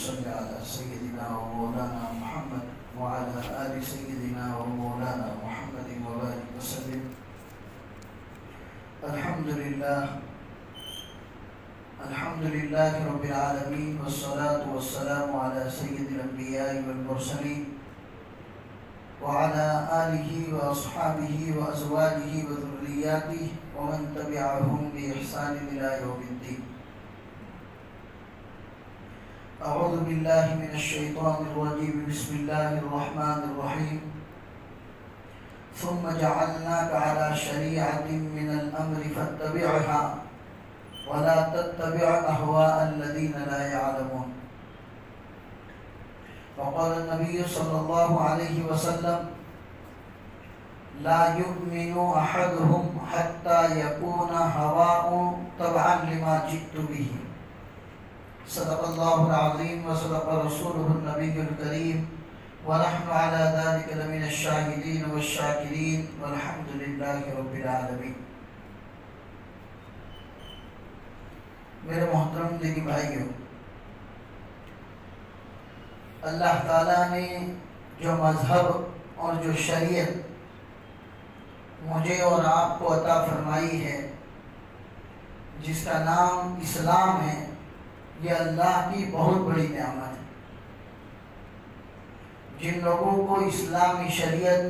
صل على سيدنا ومولانا محمد وعلى آل سيدنا ومولانا محمد وبارك وسلم. الحمد لله رب العالمين، والصلاة والسلام على سيد الأنبياء والمرسلين وعلى آله وأصحابه وأزواجه وذرياته ومن تبعهم بإحسان إلى يوم الدين. أعوذ بالله من الشيطان الرجيم. بسم الله الرحمن الرحيم. ثم جعلناك على شريعة من الأمر فاتبعها ولا تتبع أهواء الذين لا يعلمون. وقال النبي صلى الله عليه وسلم: لا يؤمن أحدهم حتى يكون هواه تبعا لما جئت به. صدق الله العظيم وصدق رسوله النبي الكريم ونحن على ذلك لمن الشاهدين والشاكرين والحمد لله رب العالمين. میرے محترم دینی بھائیوں، اللہ تعالیٰ نے جو مذہب اور جو شریعت مجھے اور آپ کو عطا فرمائی ہے، جس کا نام اسلام ہے، یہ اللہ کی بہت بڑی نعمت ہے. جن لوگوں کو اسلامی شریعت،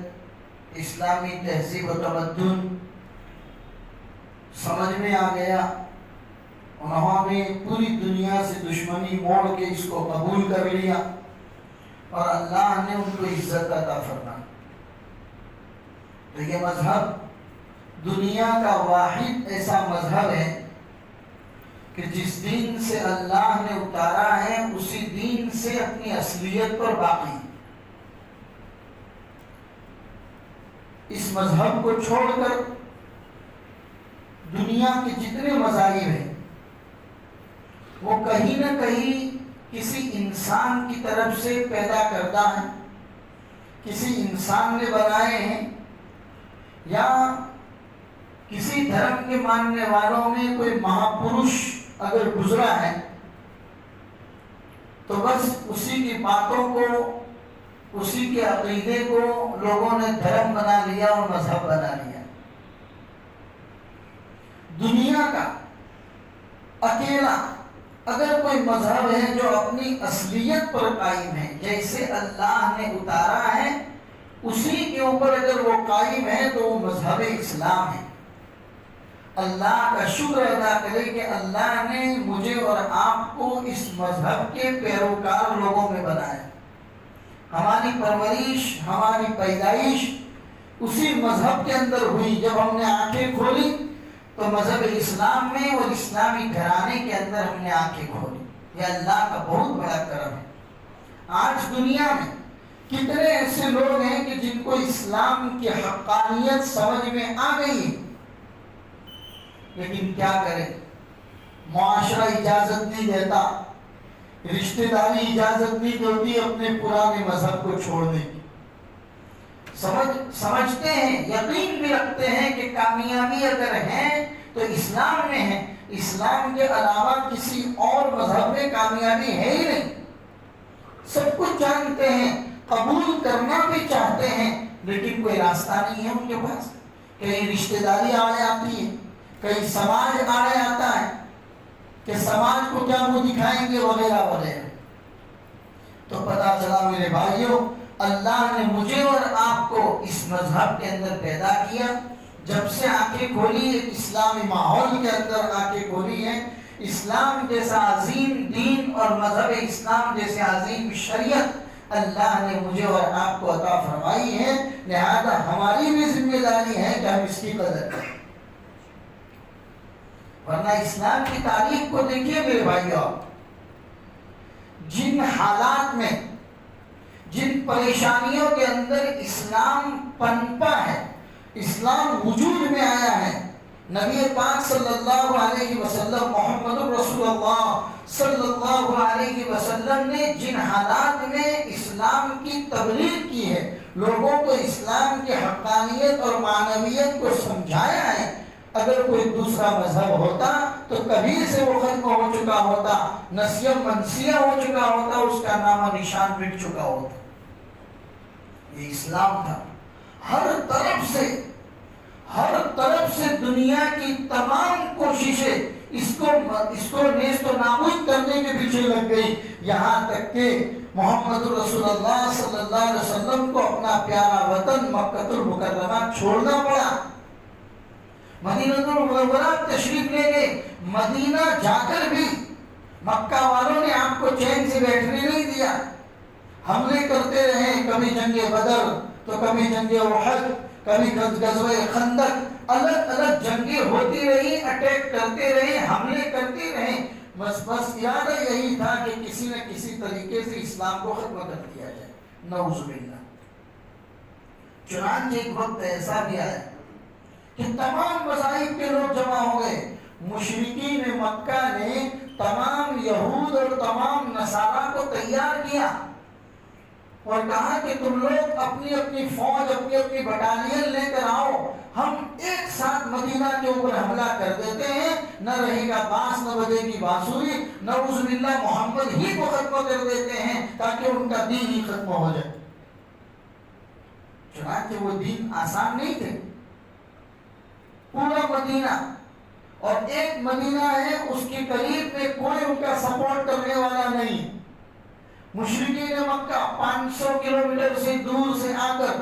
اسلامی تہذیب و تمدن سمجھ میں آ گیا، انہوں نے پوری دنیا سے دشمنی موڑ کے اس کو قبول کر لیا اور اللہ نے ان کو عزت عطا فرمائی. تو یہ مذہب دنیا کا واحد ایسا مذہب ہے کہ جس دین سے اللہ نے اتارا ہے اسی دین سے اپنی اصلیت پر باقی. اس مذہب کو چھوڑ کر دنیا کے جتنے مذاہب ہیں وہ کہیں نہ کہیں کسی انسان کی طرف سے پیدا کردہ ہیں، کسی انسان نے بنائے ہیں، یا کسی دھرم کے ماننے والوں میں کوئی مہاپرش اگر گزرا ہے تو بس اسی کی باتوں کو، اسی کے عقیدے کو لوگوں نے دھرم بنا لیا اور مذہب بنا لیا. دنیا کا اکیلا اگر کوئی مذہب ہے جو اپنی اصلیت پر قائم ہے، جیسے اللہ نے اتارا ہے اسی کے اوپر اگر وہ قائم ہے تو وہ مذہب اسلام ہے. اللہ کا شکر ادا کرے کہ اللہ نے مجھے اور آپ کو اس مذہب کے پیروکار لوگوں میں بنایا. ہماری پرورش، ہماری پیدائش اسی مذہب کے اندر ہوئی. جب ہم نے آنکھیں کھولی تو مذہب اسلام میں اور اسلامی گھرانے کے اندر ہم نے آنکھیں کھولی. یہ اللہ کا بہت بڑا کرم ہے. آج دنیا میں کتنے ایسے لوگ ہیں کہ جن کو اسلام کی حقانیت سمجھ میں آ گئی ہے، لیکن کیا کریں، معاشرہ اجازت نہیں دیتا، رشتہ داری اجازت نہیں دیتی اپنے پرانے مذہب کو چھوڑنے کی. سمجھتے ہیں، یقین بھی رکھتے ہیں کہ کامیابی اگر ہے تو اسلام میں ہے، اسلام کے علاوہ کسی اور مذہب میں کامیابی ہے ہی نہیں. سب کچھ جانتے ہیں، قبول کرنا بھی چاہتے ہیں، لیکن کوئی راستہ نہیں ہے ان کے پاس. کہیں رشتہ داری آڑے آتی ہے، کہیں سماج آڑے آتا ہے کہ سماج کو کیا منہ دکھائیں گے وغیرہ وغیرہ. تو پتہ چلا میرے بھائیوں، اللہ نے مجھے اور آپ کو اس مذہب کے اندر پیدا کیا. جب سے آنکھیں کھولی، ایک اسلامی ماحول کے اندر آنکھیں کھولی ہیں. اسلام جیسا عظیم دین اور مذہب اسلام جیسے عظیم شریعت اللہ نے مجھے اور آپ کو عطا فرمائی ہے. لہذا ہماری بھی ذمہ داری ہے کہ ہم اس کی قدر کریں. ورنہ اسلام کی تاریخ کو دیکھیے میرے بھائیوں، جن حالات میں، جن پریشانیوں کے اندر اسلام پنپا ہے، اسلام وجود میں آیا ہے، نبی پاک صلی اللہ علیہ وسلم، محمد رسول اللہ صلی اللہ علیہ وسلم نے جن حالات میں اسلام کی تبلیغ کی ہے، لوگوں کو اسلام کی حقانیت اور معنویت کو سمجھایا ہے، اگر کوئی دوسرا مذہب ہوتا تو کبھی سے وہ ختم ہو چکا ہوتا، نسیہ منسیہ ہو چکا ہوتا، اس کا نام و نشان مٹ چکا ہوتا۔ یہ اسلام تھا۔ ہر طرف سے دنیا کی تمام کوششیں اس کو نیست و نابود کرنے کے پیچھے لگ گئی، یہاں تک کہ محمد رسول اللہ صلی اللہ علیہ وسلم کو اپنا پیارا وطن مکہ المکرمہ چھوڑنا پڑا۔ مدینہ المنورہ تشریف لے گئے، مدینہ جا کر بھی مکہ والوں نے آپ کو چین سے بیٹھنے نہیں دیا، حملے کرتے رہے، کبھی جنگ بدر تو کبھی جنگ احد، کبھی غزوہ خندق، الگ الگ جنگیں ہوتی رہی، اٹیک کرتے رہے، حملے کرتے رہے، بس ارادہ یہی تھا کہ کسی نہ کسی طریقے سے اسلام کو ختم کر دیا جائے، نعوذ باللہ۔ چنانچہ ایک وقت ایسا بھی آیا کہ تمام مذاہب کے لوگ جمع ہو گئے، مشرکین مکہ نے تمام یہود اور تمام نصارہ کو تیار کیا اور کہا کہ تم لوگ اپنی اپنی فوج، اپنی اپنی بٹالین لے کر آؤ، ہم ایک ساتھ مدینہ کے اوپر حملہ کر دیتے ہیں، نہ رہے گا باس، نہ بجے گی بانسری، نعوذ باللہ محمد ہی کو ختم کر دیتے ہیں تاکہ ان کا دین ہی ختم ہو جائے۔ چنانچہ وہ دین آسان نہیں تھے، پورا مدینہ اور ایک مدینہ ہے، اس کے قریب میں کوئی ان کا سپورٹ کرنے والا نہیں، مشرکین مکہ 500 کلومیٹر سے دور سے آ کر،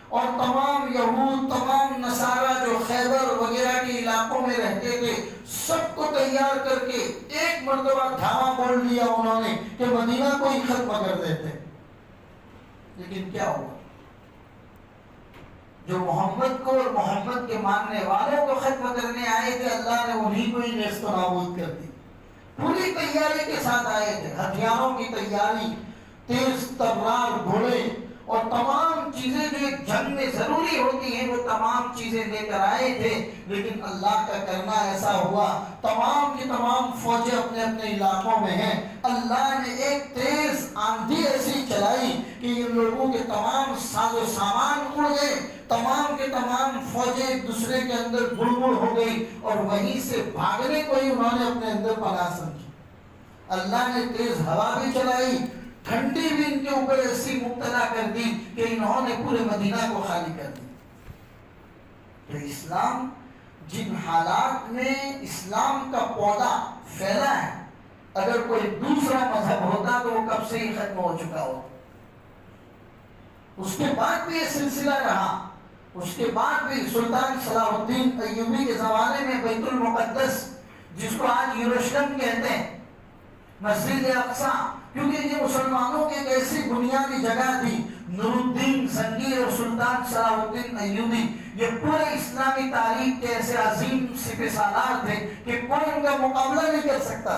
اور تمام یہود، تمام نصارہ جو خیبر وغیرہ کے علاقوں میں رہتے تھے، سب کو تیار کر کے ایک مرتبہ دھاوا بول لیا انہوں نے کہ مدینہ کو ہی ختم کر دیتے۔ لیکن کیا ہوا؟ جو محمد کو اور محمد کے ماننے والوں کو ختم کرنے آئے تھے، اللہ نے انہی کو ہی نیست و نابود کر دی۔ پوری تیاری کے ساتھ آئے تھے، ہتھیاروں کی تیاری، تیز تلوار، گھوڑے اور تمام چیزیں جو ایک جنگ میں ضروری ہوتی ہیں، وہ تمام چیزیں لے کر آئے تھے، لیکن اللہ کا کرنا ایسا ہوا، تمام کی تمام فوجیں اپنے اپنے علاقوں میں ہیں، اللہ نے ایک تیز آندھی ایسی چلائی کہ ان لوگوں کے تمام ساز و سامان اڑ گئے، تمام کے تمام فوجیں ایک دوسرے کے اندر گڑ ہو گئی، اور وہیں سے بھاگنے کو ہی انہوں نے اپنے اندر پناہ سمجھی۔ اللہ نے تیز ہوا بھی چلائی، ٹھنڈی بھی ان کے اوپر ایسی مبتلا کر دی کہ انہوں نے پورے مدینہ کو خالی کر دی۔ تو اسلام جن حالات میں اسلام کا پودا پھیلا ہے، اگر کوئی دوسرا مذہب ہوتا تو وہ کب سے ہی ختم ہو چکا ہوتا۔ اس کے بعد بھی یہ سلسلہ رہا، اس کے بعد بھی سلطان صلاح الدین ایوبی کے زمانے میں بیت المقدس، جس کو آج یروشلم کہتے ہیں، مسجد اقصی، کیونکہ یہ مسلمانوں کی ایک ایسی بنیادی جگہ تھی، نور الدین زنگی اور سلطان صلاح الدین ایوبی یہ پورے اسلامی تاریخ کے ایسے عظیم سپہ سالار تھے کہ کوئی ان کا مقابلہ نہیں کر سکتا۔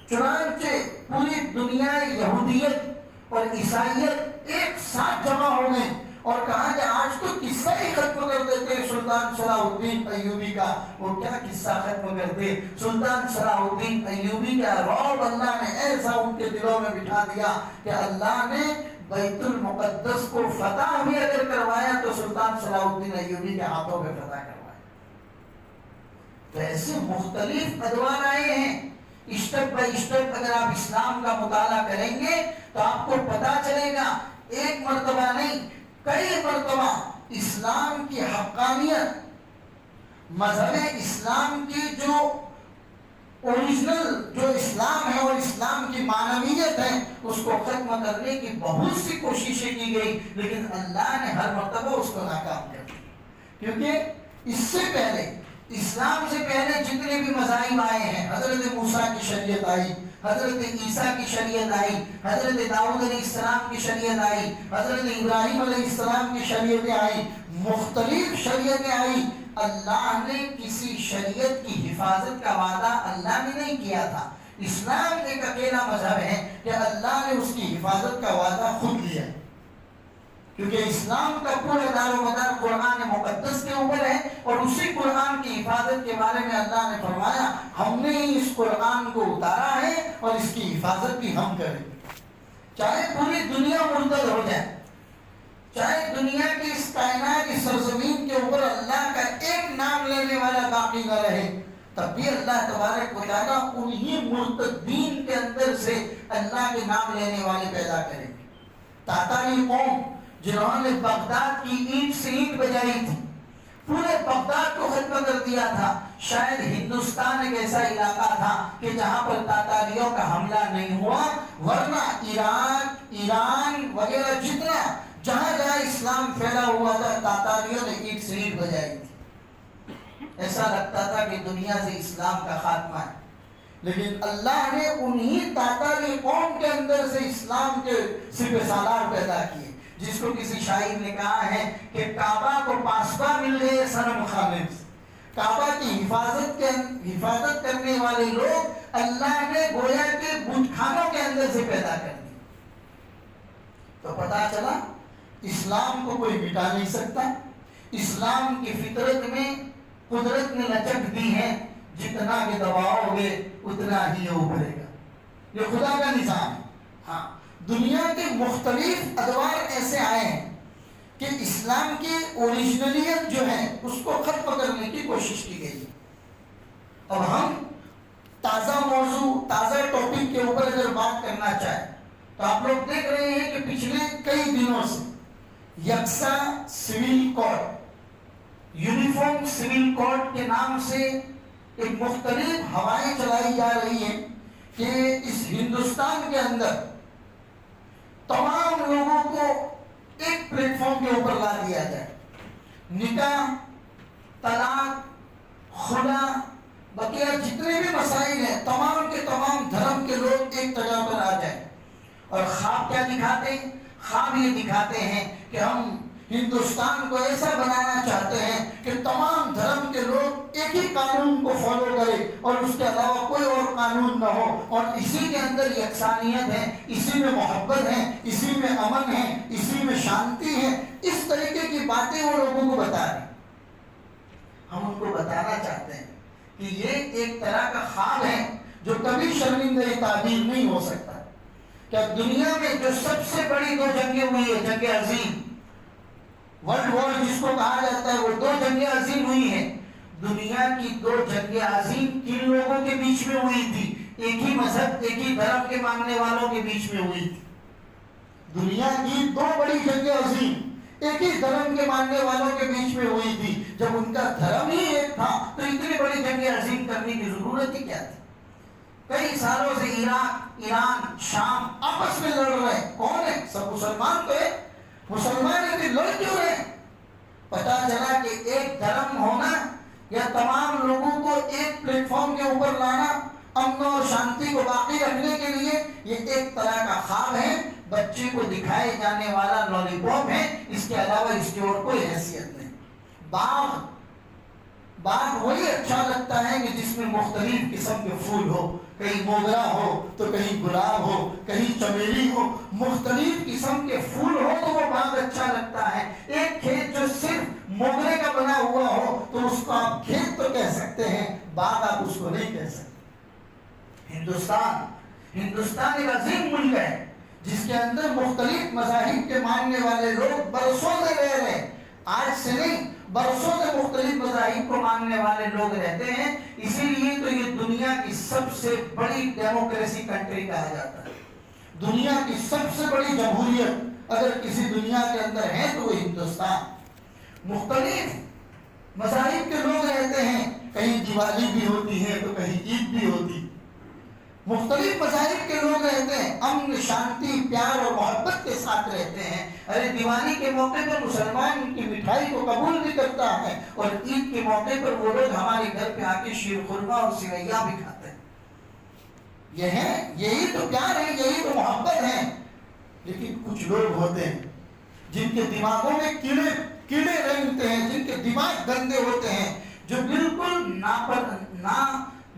چنانچہ پوری دنیا یہودیت اور عیسائیت ایک ساتھ جمع ہو گئے اور کہا کہ آج تو قصہ ہی ختم کر دیتے سلطان صلاح الدین ایوبی کا۔ وہ کیا قصہ ختم کرتے؟ سلطان صلاح الدین ایوبی کا رعب اللہ نے ایسا ان کے دلوں میں بٹھا دیا کہ اللہ نے بیت المقدس کو فتح بھی اگر کروایا تو سلطان صلاح الدین ایوبی کے ہاتھوں پہ فتح کروایا۔ تو ایسے مختلف ادوار آئے ہیں، اسٹیپ بائی اسٹیپ اگر آپ اسلام کا مطالعہ کریں گے تو آپ کو پتا چلے گا، ایک مرتبہ نہیں کئی مرتبہ اسلام کی حقانیت، مذہب اسلام کی جو اوریجنل جو اسلام ہے اور اسلام کی معنویت ہے، اس کو ختم کرنے کی بہت سی کوششیں کی گئی، لیکن اللہ نے ہر مرتبہ اس کو ناکام کر دیا۔ کیونکہ اس سے پہلے، اسلام سے پہلے جتنے بھی مذاہب آئے ہیں، حضرت موسیٰ کی شریعت آئی، حضرت عیسیٰ کی شریعت آئی، حضرت داؤد علیہ السلام کی شریعت آئی، حضرت ابراہیم علیہ السلام کی شریعتیں آئی، مختلف شریعتیں آئی، اللہ نے کسی شریعت کی حفاظت کا وعدہ اللہ نے نہیں کیا تھا۔ اسلام ایک اکیلا مذہب ہے کہ اللہ نے اس کی حفاظت کا وعدہ خود لیا، کیونکہ اسلام کا پورا دار و مدار قرآن مقدس کے اوپر ہے، اور اسی قرآن کی حفاظت کے بارے میں اللہ نے فرمایا ہم نے ہی اس قرآن کو اتارا ہے اور اس کی حفاظت بھی ہم کریں گے، چاہے پوری دنیا مرتد ہو جائے، چاہے دنیا کی اس کائنات کی سرزمین کے اوپر اللہ کا ایک نام لینے والا باقی نہ رہے، تب بھی اللہ تبارک و تعالیٰ انہی مرتدین کے اندر سے اللہ کے نام لینے والے پیدا کریں گے۔ تاتاری قوم جنہوں نے بغداد کی اینٹ سے اینٹ بجائی تھی، پورے بغداد کو ختم کر دیا تھا، شاید ہندوستان ایک ایسا علاقہ تھا کہ جہاں پر تاتاریوں کا حملہ نہیں ہوا، ورنہ ایران وغیرہ جتنا جہاں جہاں اسلام پھیلا ہوا تھا تاتاریوں نے اینٹ سے اینٹ بجائی تھی۔ ایسا لگتا تھا کہ دنیا سے اسلام کا خاتمہ ہے، لیکن اللہ نے انہی تاتاری قوم کے اندر سے اسلام کے سپہ سالار پیدا کیے، جس کو کسی شاعر نے کہا ہے کہ کعبہ کو پاسباں مل گئے صنم خانے سے۔ کعبہ کی حفاظت کرنے والے لوگ اللہ نے گویا کے بت خانوں کے اندر سے پیدا کر دی۔ تو پتہ چلا اسلام کو کوئی مٹا نہیں سکتا، اسلام کی فطرت میں قدرت نے لچک دی ہے، جتنا کہ دباؤ گے اتنا ہی ابھرے گا، یہ خدا کا نظام ہے۔ ہاں، دنیا کے مختلف ادوار ایسے آئے ہیں کہ اسلام کی اوریجنلیت جو ہے اس کو ختم کرنے کی کوشش کی گئی ہے۔ اب ہم تازہ موضوع، تازہ ٹاپک کے اوپر اگر بات کرنا چاہیں تو آپ لوگ دیکھ رہے ہیں کہ پچھلے کئی دنوں سے یکساں civil code, uniform civil code کے نام سے ایک مختلف ہوائیں چلائی جا رہی ہیں کہ اس ہندوستان کے اندر تمام لوگوں کو ایک پلیٹ فارم کے اوپر لا دیا جائے، نکاح، طلاق، خلا، بقیہ جتنے بھی مسائل ہیں تمام کے تمام دھرم کے لوگ ایک جگہ پر آ جائیں، اور خواب کیا دکھاتے ہیں؟ خواب یہ دکھاتے ہیں کہ ہم ہندوستان کو ایسا بنانا چاہتے ہیں کہ تمام دھرم کے لوگ ایک ہی قانون کو فالو کریں اور اس کے علاوہ کوئی اور قانون نہ ہو، اور اسی کے اندر یکسانیت ہے، اسی میں محبت ہے، اسی میں امن ہے، اسی میں شانتی ہے۔ اس طریقے کی باتیں وہ لوگوں کو بتا رہے ہیں۔ ہم ان کو بتانا چاہتے ہیں کہ یہ ایک طرح کا خواب ہے جو کبھی شرمندہ تعبیر نہیں ہو سکتا۔ کیا دنیا میں جو سب سے بڑی 2 جنگیں ہوئی ہیں، جنگ عظیم، ورلڈ وار جس کو کہا جاتا ہے، وہ 2 جنگیں عظیم ہوئی ہیں، دنیا کی 2 جنگیں عظیم کن لوگوں کے بیچ میں ہوئی تھی؟ ایک ہی مذہب، ایک ہی دھرم کے ماننے والوں کے بیچ میں ہوئی تھی۔ دنیا کی 2 بڑی جنگیں عظیم ایک ہی دھرم کے ماننے والوں کے بیچ میں ہوئی تھی۔ جب ان کا دھرم ہی ایک تھا تو اتنی بڑی جنگیں عظیم کرنے کی ضرورت ہی کیا تھی؟ کئی سالوں سے عراق، ایران، شام آپس میں لڑ رہے ہیں، کون ہے؟ سب مسلمان تو ہے، مسلمان بھی لڑ کیوں رہے؟ پتا چلا کہ ایک دھرم ہونا یا تمام لوگوں کو ایک پلیٹ فارم کے اوپر لانا، امن اور شانتی کو باقی رکھنے کے لیے، یہ ایک طرح کا خواب ہے، بچے کو دکھائے جانے والا لالی پاپ ہے، اس کے علاوہ اس کی اور کوئی حیثیت نہیں۔ باغ وہی اچھا لگتا ہے کہ جس میں مختلف قسم کے پھول ہو، کہیں موگرا ہو تو کہیں گلاب ہو، کہیں چمیلی ہو، مختلف قسم کے پھول ہو تو وہ باغ اچھا لگتا ہے۔ ایک کھیت جو صرف موگرے کا بنا ہوا ہو تو اس کو آپ کھیت تو کہہ سکتے ہیں، باغ آپ اس کو نہیں کہہ سکتے۔ ہندوستان ایک عظیم ملک ہے جس کے اندر مختلف مذاہب کے ماننے والے لوگ برسوں سے رہ رہے ہیں، آج سے نہیں، برسوں سے مختلف مذاہب کو ماننے والے لوگ رہتے ہیں۔ اسی لیے تو یہ دنیا کی سب سے بڑی ڈیموکریسی کنٹری کہا جاتا ہے۔ دنیا کی سب سے بڑی جمہوریت اگر کسی دنیا کے اندر ہے تو وہ ہندوستان۔ مختلف مذاہب کے لوگ رہتے ہیں، کہیں دیوالی بھی ہوتی ہے تو کہیں عید بھی ہوتی، مختلف مذاہب کے لوگ رہتے ہیں، امن، شانتی، پیار اور محبت کے ساتھ رہتے ہیں۔ ارے دیوالی کے موقع پر مسلمان ان کی مٹھائی کو قبول بھی کرتا ہے، اور عید کے موقع پر وہ لوگ ہمارے گھر پہ آ کے شیر خورما اور سویاں بھی کھاتے ہیں۔ یہی تو پیار ہے، یہی تو محبت ہے۔ لیکن کچھ لوگ ہوتے ہیں جن کے دماغوں میں کیڑے رنگتے ہیں، جن کے دماغ گندے ہوتے ہیں، جو بالکل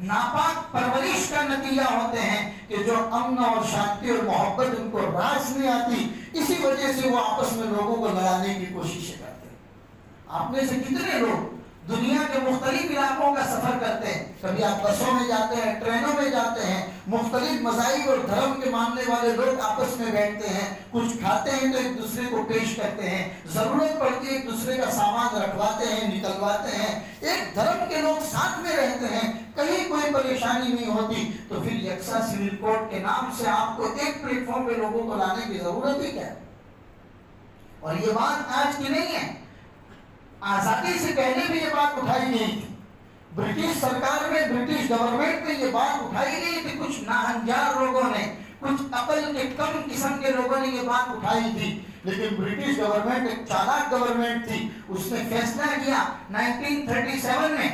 ناپاک پرورش کا نتیجہ ہوتے ہیں، کہ جو امن اور شانتی اور محبت ان کو راس نہیں آتی، اسی وجہ سے وہ آپس میں لوگوں کو لڑانے کی کوششیں کرتے ہیں۔ آپ میں سے کتنے لوگ دنیا کے مختلف علاقوں کا سفر کرتے ہیں، کبھی آپ بسوں میں جاتے ہیں، ٹرینوں میں جاتے ہیں، مختلف مذاہب اور دھرم کے ماننے والے لوگ آپس میں بیٹھتے ہیں، کچھ کھاتے ہیں تو ایک دوسرے کو پیش کرتے ہیں، ضرورت پڑتی ہے ایک دوسرے کا سامان رکھواتے ہیں، نکلواتے ہیں، ایک دھرم کے لوگ ساتھ میں رہتے ہیں، کہیں کوئی پریشانی نہیں ہوتی، تو پھر یکساں سول کوڈ کے نام سے آپ کو ایک پلیٹ فارم پہ لوگوں کو لانے کی ضرورت ہی کیا ہے؟ اور یہ بات آج کی نہیں ہے، آزادی سے پہلے بھی یہ بات اٹھائی گئی تھی، برٹش سرکار میں، برٹش گورنمنٹ میں یہ بات اٹھائی گئی تھی، کچھ ناہنجار لوگوں نے، کچھ عقل کے کم قسم کے لوگوں نے یہ بات اٹھائی تھی، لیکن برٹش گورنمنٹ ایک چالاک گورنمنٹ تھی، اس نے فیصلہ کیا 1937 میں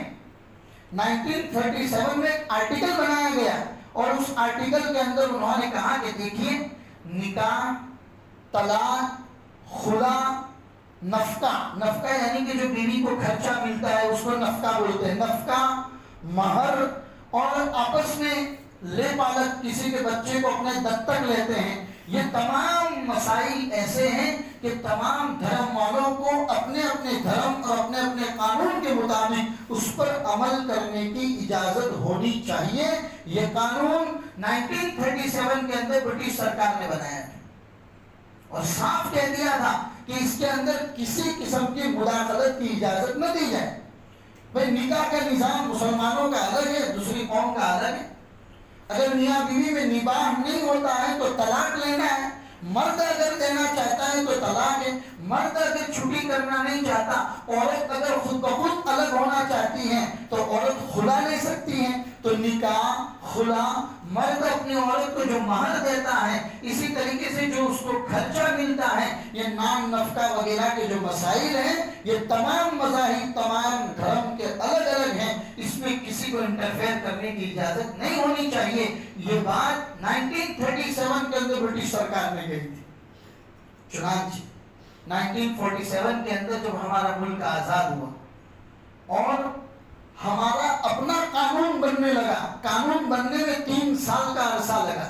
ایک آرٹیکل بنایا گیا، اور اس آرٹیکل کے اندر انہوں نے کہا کہ دیکھیے، نکاح، طلاق، خلا، نفقہ یعنی کہ جو بیوی کو خرچہ ملتا ہے اس کو نفقہ بولتے ہیں، نفقہ، مہر، اور آپس میں لے پالک، کسی کے بچے کو اپنے دستک لیتے ہیں، یہ تمام مسائل ایسے ہیں کہ تمام دھرم والوں کو اپنے اپنے دھرم اور اپنے اپنے قانون کے مطابق اس پر عمل کرنے کی اجازت ہونی چاہیے۔ یہ قانون 1937 کے اندر برٹش سرکار نے بنایا تھا، اور صاف کہہ دیا تھا کہ اس کے اندر کسی قسم کی مداخلت کی اجازت نہ دی جائے۔ بھئی نکاح کا نظام مسلمانوں کا الگ ہے، دوسری قوم کا الگ ہے، اگر میاں بیوی میں نباہ نہیں ہوتا ہے تو طلاق لینا ہے، مرد اگر دینا چاہتا ہے تو طلاق ہے، مرد اگر چھٹی کرنا نہیں چاہتا، عورت اگر خود بخود الگ ہونا چاہتی ہے تو عورت خلا لے سکتی ہے۔ تو نکاح، خلا، مرد اپنی عورت کو جو مہر دیتا ہے، اسی طریقے سے جو اس کو خرچہ ملتا ہے، یہ نام نفقہ وغیرہ کے جو مسائل ہیں، یہ تمام مذاہب، تمام دھرم کے الگ الگ ہیں، اس میں کسی کو انٹرفیئر کرنے کی اجازت نہیں ہونی چاہیے۔ یہ بات 1937 کے اندر برٹش سرکار نے کہی تھی۔ چنانچہ 1947 کے اندر جب ہمارا ملک آزاد ہوا اور ہمارا اپنا قانون بننے لگا، قانون بننے میں 3 سال کا عرصہ لگا،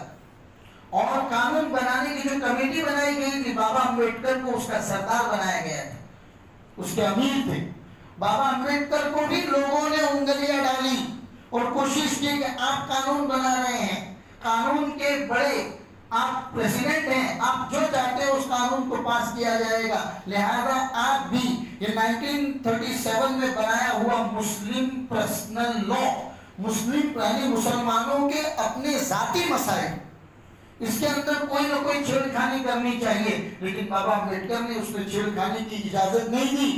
اور قانون بنانے کی جو کمیٹی بنائی گئی تھی، بابا امبیڈکر کو اس کا سردار بنایا گیا تھا، اس کے امیر تھے بابا امبیڈکر کو بھی لوگوں نے انگلیاں ڈالی اور کوشش کی کہ آپ قانون بنا رہے ہیں، قانون کے بڑے آپ پریزیڈنٹ ہیں، آپ جو چاہتے ہیں اس قانون کو پاس کیا جائے گا، لہذا آپ بھی یہ 1937 میں بنایا ہوا مسلم پرسنل لا، مسلم یعنی مسلمانوں کے اپنے ذاتی مسائل، اس کے اندر کوئی نہ کوئی چھیڑ خانی کرنی چاہیے، لیکن بابا امبیڈکر نے اس میں چھیڑ خانی کی اجازت نہیں دی۔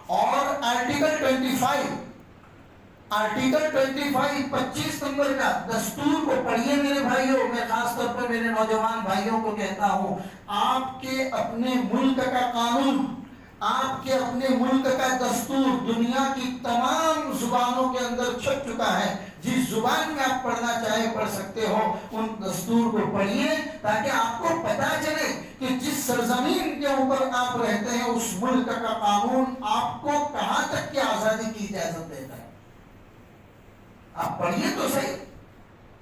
اور آرٹیکل 25 نمبر کا دستور کو پڑھیے میرے بھائیوں، میں خاص طور پر میرے نوجوان بھائیوں کو کہتا ہوں، آپ کے اپنے ملک کا قانون، آپ کے اپنے ملک کا دستور دنیا کی تمام زبانوں کے اندر چھپ چکا ہے، جس زبان میں آپ پڑھنا چاہے پڑھ سکتے ہو، ان دستور کو پڑھیے تاکہ آپ کو پتا چلے کہ جس سرزمین کے اوپر آپ رہتے ہیں اس ملک کا قانون آپ کو کہاں تک کی آزادی کی اجازت دیتا ہے۔ آپ پڑھیے تو صحیح،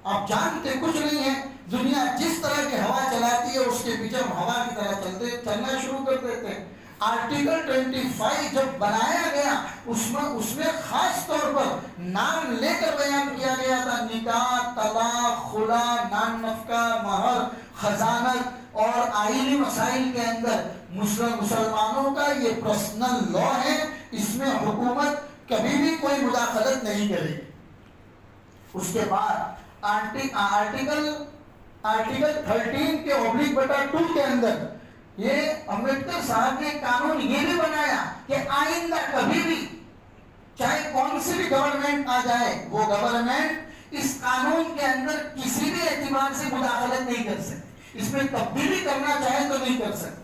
آپ جانتے کچھ نہیں ہے، دنیا جس طرح کی ہوا چلاتی ہے اس کے پیچھے ہم ہوا کی طرح چلنا شروع کر دیتے ہیں۔ آرٹیکل 25 جب بنایا گیا اس میں خاص طور پر نام لے کر بیان کیا گیا تھا، نکاح، طلاق، خلا، نان نفقہ، مہر، خزانت اور آئینی مسائل کے اندر مسلمانوں کا یہ پرسنل لا ہے، اس میں حکومت کبھی بھی کوئی مداخلت نہیں کرے گی۔ اس کے بعد آرٹیکل 13 کے /2 کے اندر یہ امبیڈکر صاحب نے قانون یہ بھی بنایا کہ آئندہ کبھی بھی چاہے کون سی بھی گورنمنٹ آ جائے، وہ گورنمنٹ اس قانون کے اندر کسی بھی اعتبار سے مداخلت نہیں کر سکتی، اس میں تبدیلی کرنا چاہے تو نہیں کر سکتی۔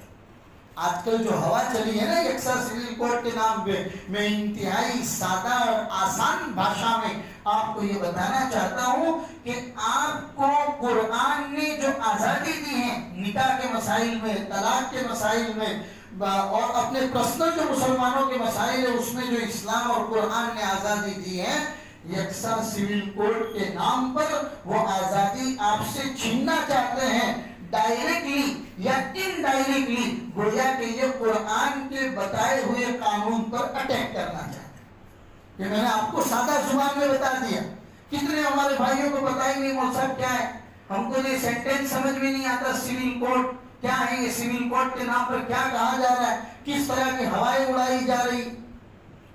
آج کل جو ہوا چلی ہے نا یکساں سول کوڈ کے نام پہ، میں انتہائی سادہ اور آسان بھاشا میں آپ کو یہ بتانا چاہتا ہوں کہ آپ کو قرآن نے جو آزادی دی ہے نکاح کے مسائل میں، طلاق کے مسائل میں، اور اپنے پرسنل جو مسلمانوں کے مسائل ہیں اس میں جو اسلام اور قرآن نے آزادی دی ہے، یکساں سول کوڈ کے نام پر وہ آزادی آپ سے چھیننا چاہتے ہیں، ڈائریکٹلی یا انڈائریکٹلی، گویا کہ یہ قرآن کے بتائے ہوئے قانون پر اٹیک کرنا چاہتے ہیں۔ کہ میں نے آپ کو سادہ زبان میں بتا دیا. کتنے ہمارے بھائیوں کو پتا ہی نہیں مول صاحب کیا ہے, ہم کو یہ سینٹینس سمجھ میں نہیں آتا, سول کوڈ کیا ہے, یہ سول کوڈ کے نام پر کیا کہا جا رہا ہے, کس طرح کی ہوائیں اڑائی جا رہی.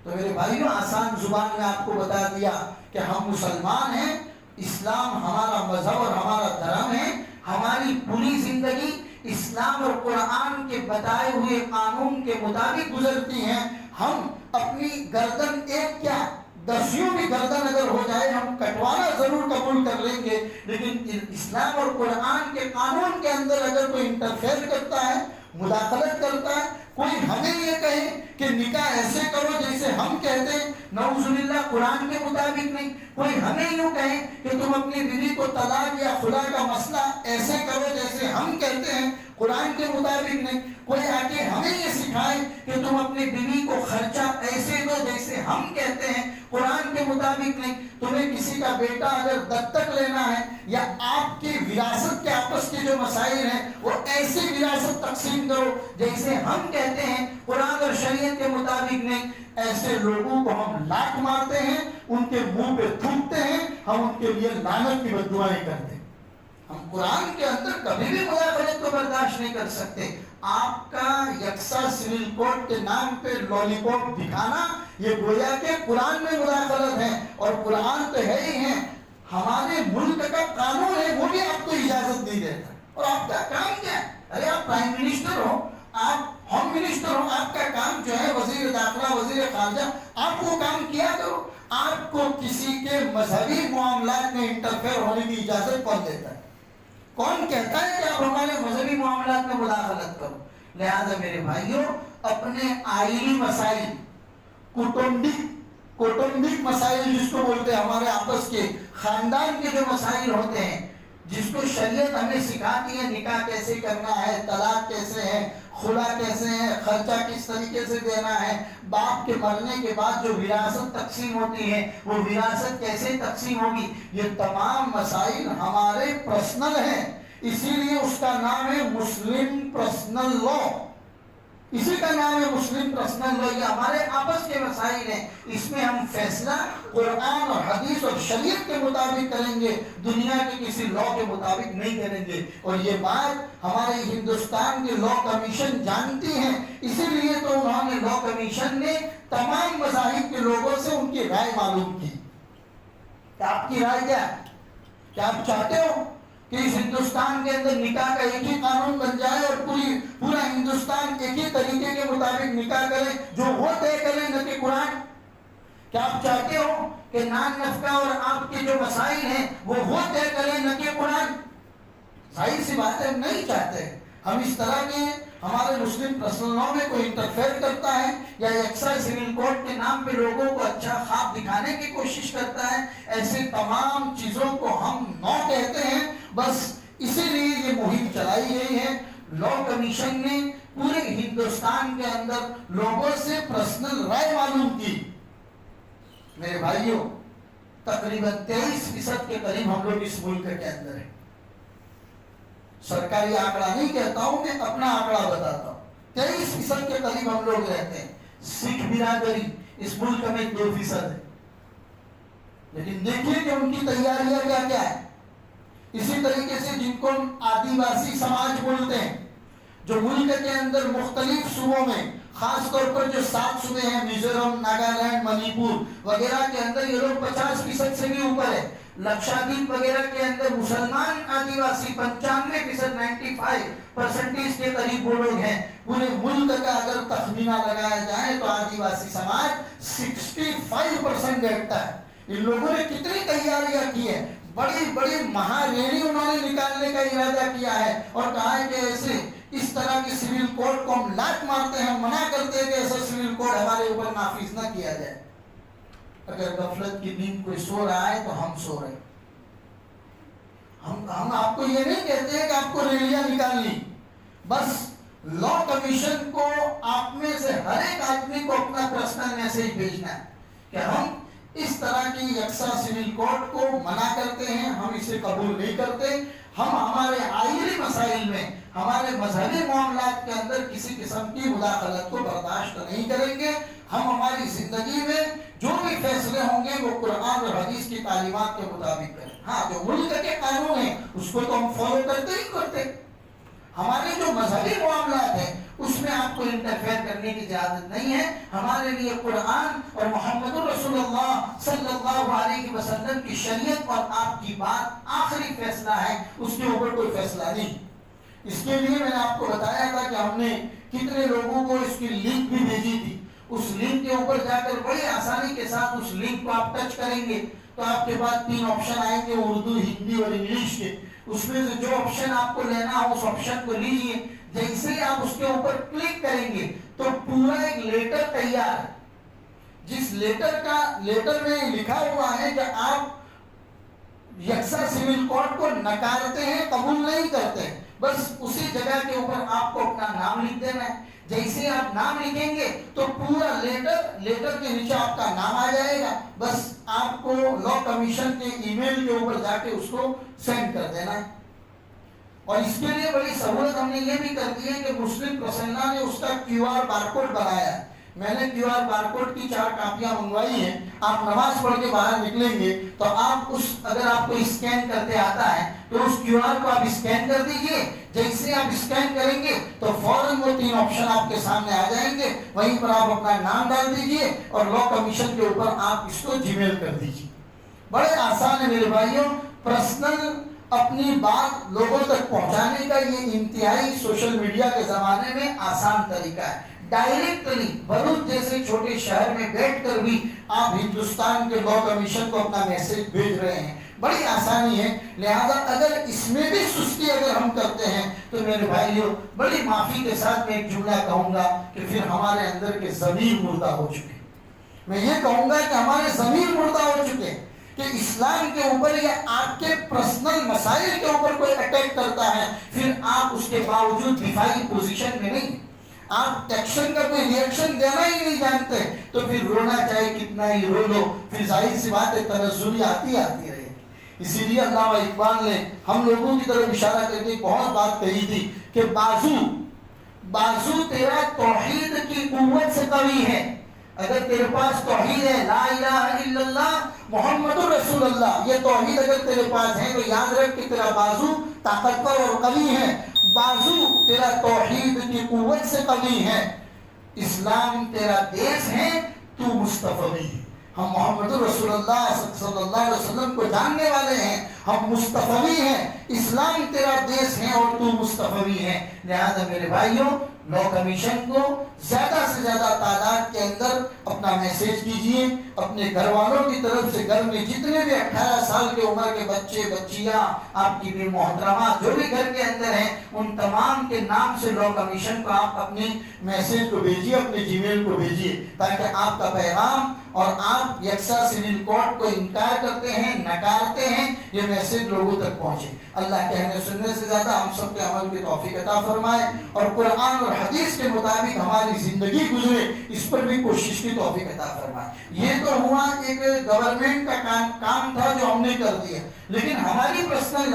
تو میرے بھائیوں آسان زبان میں آپ کو بتا دیا کہ ہم مسلمان ہیں, اسلام ہمارا مذہب اور ہمارا دھرم ہے, ہماری پوری زندگی اسلام اور قرآن کے بتائے ہوئے قانون کے مطابق گزرتی ہیں. ہم اپنی گردن ایک کیا دسیوں بھی گردن اگر ہو جائے ہم کٹوانا ضرور قبول کر لیں گے, لیکن اسلام اور قرآن کے قانون کے اندر اگر کوئی انٹرفیئر کرتا ہے, مداخلت کرتا ہے, کوئی ہمیں یہ کہے کہ نکاح ایسے کرو جیسے ہم کہتے ہیں, نعوذ باللہ قرآن کے مطابق نہیں, کوئی ہمیں یوں کہے کہ تم اپنی بیوی کو طلاق یا خلا کا مسئلہ ایسے کرو جیسے ہم کہتے ہیں, قرآن کے مطابق نہیں, کوئی آ کے ہمیں یہ سکھائے کہ تم اپنی بیوی کو خرچہ ایسے دو جیسے ہم کہتے ہیں, قرآن کے مطابق نہیں, تمہیں کسی کا بیٹا اگر دستک لینا ہے یا آپ کی وراثت کے آپس کے جو مسائل ہیں وہ ایسی وراثت تقسیم کرو جیسے ہم کہتے ہیں, قرآن اور شریعت کے مطابق نہیں. ایسے لوگوں کو ہم لاٹ مارتے ہیں, ان کے منہ پہ تھوکتے ہیں, ہم ان کے لیے لعنت کی بد دعائیں کرتے ہیں. ہم قرآن کے اندر کبھی بھی مداخلت کو برداشت نہیں کر سکتے. آپ کا یکساں سول کوڈ کے نام پہ لالی پاپ دکھانا یہ گویا کہ قرآن میں مداخلت ہے, اور قرآن تو ہے ہی ہے, ہمارے ملک کا قانون ہے وہ بھی آپ کو اجازت نہیں دیتا. اور آپ کا کام کیا ہے, ارے آپ پرائم منسٹر ہو, آپ ہوم منسٹر ہو, آپ کا کام جو ہے وزیر داخلہ, وزیر خارجہ, آپ وہ کام کیا کرو. آپ کو کسی کے مذہبی معاملات میں انٹرفیئر ہونے کی اجازت کون دیتا ہے؟ کون کہتا ہے کہ آپ ہمارے مذہبی معاملات میں مداخلت کرو؟ لہذا میرے بھائیوں اپنے آئینی مسائل, کوٹنبک مسائل جس کو بولتے ہیں, ہمارے آپس کے خاندان کے جو مسائل ہوتے ہیں جس کو شریعت ہمیں سکھاتی ہے, نکاح کیسے کرنا ہے, طلاق کیسے ہے, خلا کیسے ہے, خرچہ کس طریقے سے دینا ہے, باپ کے مرنے کے بعد جو وراثت تقسیم ہوتی ہے وہ وراثت کیسے تقسیم ہوگی, یہ تمام مسائل ہمارے پرسنل ہیں. اسی لیے اس کا نام ہے مسلم پرسنل لا, اسی کا نام ہے مسلم پرسنل لا. یہ ہمارے آپس کے مسائل ہیں, اس میں ہم فیصلہ قرآن اور حدیث اور شریعت کے مطابق کریں گے, دنیا کے کسی لا کے مطابق نہیں کریں گے. اور یہ بات ہمارے ہندوستان کے لا کمیشن جانتی ہے, اسی لیے تو انہوں نے لا کمیشن نے تمام مذاہب کے لوگوں سے ان کی رائے معلوم کی. کہ آپ کی رائے کیا ہے, کیا آپ چاہتے ہو کہ اس ہندوستان کے اندر نکاح کا ایک ہی قانون بن جائے اور پورا ہندوستان ایک ہی طریقے کے مطابق نکاح کرے, جو وہ طے کرے نہ کہ قرآن؟ کیا آپ چاہتے ہو کہ نان نفقہ اور آپ کے جو مسائل ہیں وہ طے کرے نہ کہ قرآن؟ ظاہر سی بات ہے ہم نہیں چاہتے. ہم اس طرح کے ہمارے مسلم پرسنل لا میں کوئی انٹرفیئر کرتا ہے یا یکساں سول کوڈ کے نام پہ لوگوں کو اچھا خواب دکھانے کی کوشش کرتا ہے, ایسے تمام چیزوں کو ہم نو کہتے ہیں. بس اسی لیے یہ مہم چلائی گئی ہے. لا کمیشن نے پورے ہندوستان کے اندر لوگوں سے پرسنل رائے معلوم کی. میرے بھائیوں تقریباً 23% کے قریب ہم لوگ اس ملک کے اندر ہیں. سرکاری آنکڑا نہیں کہتا ہوں, میں اپنا آنکڑا بتاتا ہوں. 23% کے قریب ہم لوگ رہتے ہیں. سکھ برادری اس ملک میں 2% ہے, لیکن دیکھیے کہ ان کی تیاریاں کیا کیا ہے. اسی طریقے سے جن کو آدیواسی سماج بولتے ہیں, جو ملک کے اندر مختلف صوبوں میں, خاص طور پر جو 7 صوبے ہیں, میزورم, ناگالینڈ, منی پور وغیرہ کے اندر یہ لوگ 50% سے بھی اوپر ہے. لکشادیپ وغیرہ کے اندر مسلمان آدیواسی 95% 95% کے قریب وہ لوگ ہیں. پورے ملک کا اگر تخمینہ لگایا جائے تو آدیواسی سماج 65% بیٹھتا ہے. ان لوگوں نے کتنی تیاریاں کی ہیں, بڑی بڑی مہاریلی انہوں نے نکالنے کا ارادہ کیا ہے اور کہا ہے کہ ایسے اس طرح کے سول کوڈ کو ہم لاٹ مارتے ہیں, منع کرتے ہیں کہ ایسا سول کوڈ ہمارے اوپر نافذ نہ کیا جائے. اگر غفلت کی نیند کوئی سو رہا ہے تو ہم سو رہے. ہم آپ کو یہ نہیں کہتے ہیں کہ آپ کو ریلیاں نکالنی, بس لا کمیشن کو آپ میں سے ہر ایک آدمی کو اپنا پرسنل میسج بھیجنا ہے کہ ہم اس طرح کی یکساں سول کوڈ کو منع کرتے ہیں, ہم اسے قبول نہیں کرتے. ہم ہمارے آئینی مسائل میں, ہمارے مذہبی معاملات کے اندر کسی قسم کی مداخلت کو برداشت نہیں کریں گے. ہم ہماری زندگی میں جو بھی فیصلے ہوں گے وہ قرآن اور حدیث کی تعلیمات کے مطابق کریں. ہاں جو ملک کے قانون ہیں اس کو تو ہم فالو کرتے ہی کرتے. ہمارے جو مذہبی معاملات ہیں اس میں آپ کو انٹرفیئر کرنے کی اجازت نہیں ہے. ہمارے لیے قرآن اور محمد رسول اللہ صلی اللہ علیہ وسلم کی شریعت اور آپ کی بات آخری فیصلہ ہے، اس کے اوپر کوئی فیصلہ نہیں. اس کے لیے میں نے آپ کو بتایا تھا کہ ہم نے کتنے لوگوں کو اس کی لنک بھی بھیجی تھی. اس لنک کے اوپر جا کر بڑی آسانی کے ساتھ اس لنک کو آپ ٹچ کریں گے تو آپ کے پاس 3 آپشن آئیں گے، اردو، ہندی اور انگلش کے. اس میں سے جو آپشن آپ کو لینا ہو اس آپشن کو لیجئے. جیسے ہی آپ اس کے اوپر کلک کریں گے تو پورا ایک لیٹر تیار ہے، جس لیٹر میں لکھا ہوا ہے کہ آپ یکساں سول کوڈ کو نکارتے ہیں، قبول نہیں کرتے. بس اسی جگہ کے اوپر آپ کو اپنا نام لکھ دینا ہے. جیسے آپ نام لکھیں گے تو پورا لیٹر کے نیچے آپ کا نام آ جائے گا. بس آپ کو لا کمیشن کے ای میل کے اوپر جا کے اس کو سینڈ کر دینا ہے. اور اس کے لیے بڑی سہولت ہم نے یہ بھی کر دی ہے کہ مسلم پرسنہ نے اس کا QR بارکوڈ بنایا ہے. میں نے QR بارکوڈ کی 4 کاپیاں منگوائی ہیں. آپ نماز پڑھ کے باہر نکلیں گے تو آپ اگر آپ کو اسکین کرتے آتا ہے تو اس QR کو آپ اسکین کر دیجئے. جیسے آپ اسکین کریں گے تو فوراً وہ 3 آپشن آپ کے سامنے آ جائیں گے. وہیں پر آپ اپنا نام ڈال دیجئے اور لا کمیشن کے اوپر آپ اس کو جی میل کر دیجئے. بڑے آسان ہے میرے بھائیوں. پرسنل اپنی بات لوگوں تک پہنچانے کا یہ انتہائی سوشل میڈیا کے زمانے میں آسان طریقہ ہے. ڈائریکٹلی بروچ جیسے چھوٹے شہر میں بیٹھ کر بھی آپ ہندوستان کے لا کمیشن کو اپنا میسج بھیج رہے ہیں. بڑی آسانی ہے. لہذا اگر اس میں بھی سستی اگر ہم کرتے ہیں تو میرے بھائیوں بڑی معافی کے ساتھ میں ایک جملہ کہوں گا کہ پھر ہمارے اندر کے ضمیر مردہ ہو چکے. میں یہ کہوں گا کہ ہمارے ضمیر مردہ ہو چکے کہ اسلام کے اوپر یا آپ کے پرسنل مسائل کے اوپر کوئی اٹیک کرتا ہے پھر آپ اس کے باوجود دفاعی پوزیشن میں نہیں، آپ ایکشن کا کوئی ریئیکشن دینا ہی نہیں جانتے تو پھر رونا چاہے کتنا ہی رو لو پھر ظاہر سی بات ہے تنزلی آتی رہے. اسی لیے علامہ اقبال نے ہم لوگوں کی طرف اشارہ کر کے بہت بات کہی تھی کہ بازو تیرا توحید کی قوت سے قوی ہے. اگر تیرے پاس توحید ہے، لا الہ الا اللہ محمد رسول اللہ، یہ توحید اگر تیرے پاس ہے تو یاد رکھ کہ تیرا بازو طاقتور اور قوی ہے. بازو تیرا توحید کی قوت سے قوی ہے. اسلام تیرا دیس ہے، تو مصطفی ہے. ہم محمد رسول اللہ صلی اللہ علیہ وسلم کو جاننے والے ہیں، ہم مصطفی ہیں. اسلام تیرا دیس ہے اور تو مصطفی ہے. لہذا میرے بھائیوں لا کمیشن کو زیادہ سے زیادہ تعداد کے اندر اپنا میسیج کیجئے. اپنے گھر والوں کی طرف سے گھر میں جتنے بھی 18 سال کے عمر کے بچے بچیاں آپ کی بھی محترمہ جو بھی گھر کے اندر ہیں ان تمام کے نام سے لا کمیشن کو آپ اپنی میسیج کو بھیجیے، اپنے جی میل کو بھیجیے تاکہ آپ کا پیغام اور آپ یکساں سول کوڈ کو انکار کرتے ہیں، نکارتے ہیں، یہ میسیج لوگوں تک پہنچے. اللہ کہنے سننے سے زیادہ ہم سب کے عمل کی توفیق عطا فرمائے اور قرآن اور حدیث کے مطابق ہماری زندگی گزرے اس پر بھی کوشش کی توفیق عطا فرمائے. یہ تو ہوا ایک گورنمنٹ کا کام تھا جو ہم نے کر دیا، لیکن ہماری پرسنل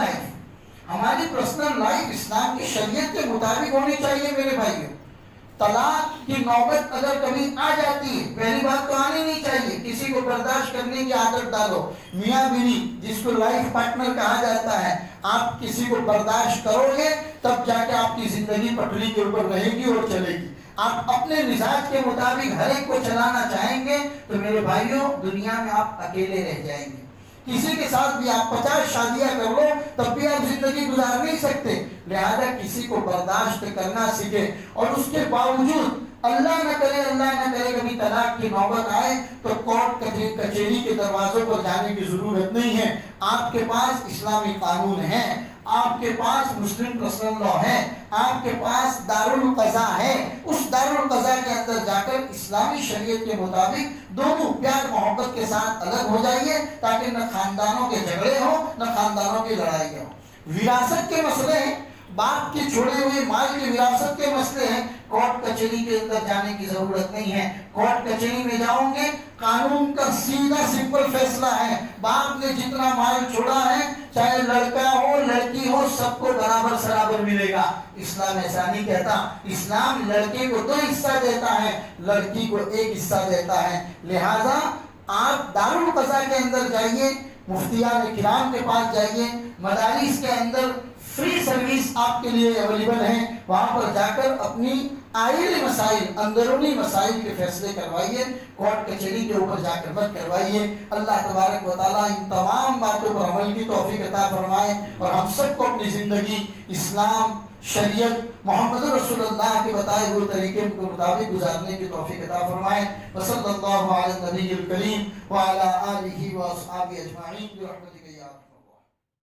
لائف اسلام کی شریعت کے مطابق ہونی چاہیے. میرے بھائیوں طلاق کی نوبت اگر کبھی آ جاتی ہے، پہلی بات تو آنی نہیں چاہیے. کسی کو برداشت کرنے کی عادت ڈالو. میاں بیوی جس کو لائف پارٹنر کہا جاتا ہے، آپ کسی کو برداشت کرو گے تب جا کے آپ کی زندگی پٹری کے اوپر رہے گی اور چلے گی. آپ اپنے مزاج کے مطابق ہر ایک کو چلانا چاہیں گے تو میرے بھائیوں دنیا میں آپ اکیلے رہ جائیں گے. کسی کے ساتھ بھی آپ 50 شادیاں کر لو تب بھی آپ زندگی گزار نہیں سکتے. لہذا کسی کو برداشت کرنا سیکھے اور اس کے باوجود اللہ نہ کرے کبھی طلاق کی نوبت آئے تو کورٹ کچہری کے دروازوں پر جانے کی ضرورت نہیں ہے. آپ کے پاس اسلامی قانون ہے، آپ کے پاس مسلم پرسنل لا ہے، آپ کے پاس دارالقضاء ہے. اس دارالقضاء کے اندر جا کر اسلامی شریعت کے مطابق دونوں پیار محبت کے ساتھ الگ ہو جائیے تاکہ نہ خاندانوں کے جھگڑے ہوں نہ خاندانوں کی لڑائی ہو. وراثت کے مسئلے ہیں، باپ کے چھوڑے ہوئے مال کی وراثت کے مسئلے ہیں. کورٹ کچہری کے اندر جانے کی ضرورت نہیں ہے. کورٹ کچہری میں جاؤں گے قانون کا سیدھا سمپل فیصلہ ہے. باپ نے جتنا مال چھوڑا ہے چاہے لڑکا ہو لڑکی ہو سب کو برابر سرابر ملے گا. اسلام ایسا نہیں کہتا. اسلام لڑکے کو 2 حصہ دیتا ہے، لڑکی کو 1 حصہ دیتا ہے. لہذا آپ دارالقضاء کے اندر جائیے، مفتیان کرام کے پاس جائیے، مدارس کے اندر فری سروس آپ کے لیے اویلیبل ہیں، وہاں پر جا کر اپنی آئلی مسائل، اندرونی مسائل کے فیصلے کروائیے، کورٹ کچہری کے اوپر جا کر مت کروائیے۔ اللہ تبارک و تعالیٰ ان تمام باتوں پر عمل کی توفیق عطا فرمائے اور ہم سب کو اپنی زندگی اسلام، شریعت، محمد رسول اللہ کے بتائے ہوئے طریقے کے مطابق گزارنے کی توفیق عطا فرمائے۔ وصلی اللہ علی النبی الکریم وعلی آلہ واصحابہ اجمعین برحمتک یا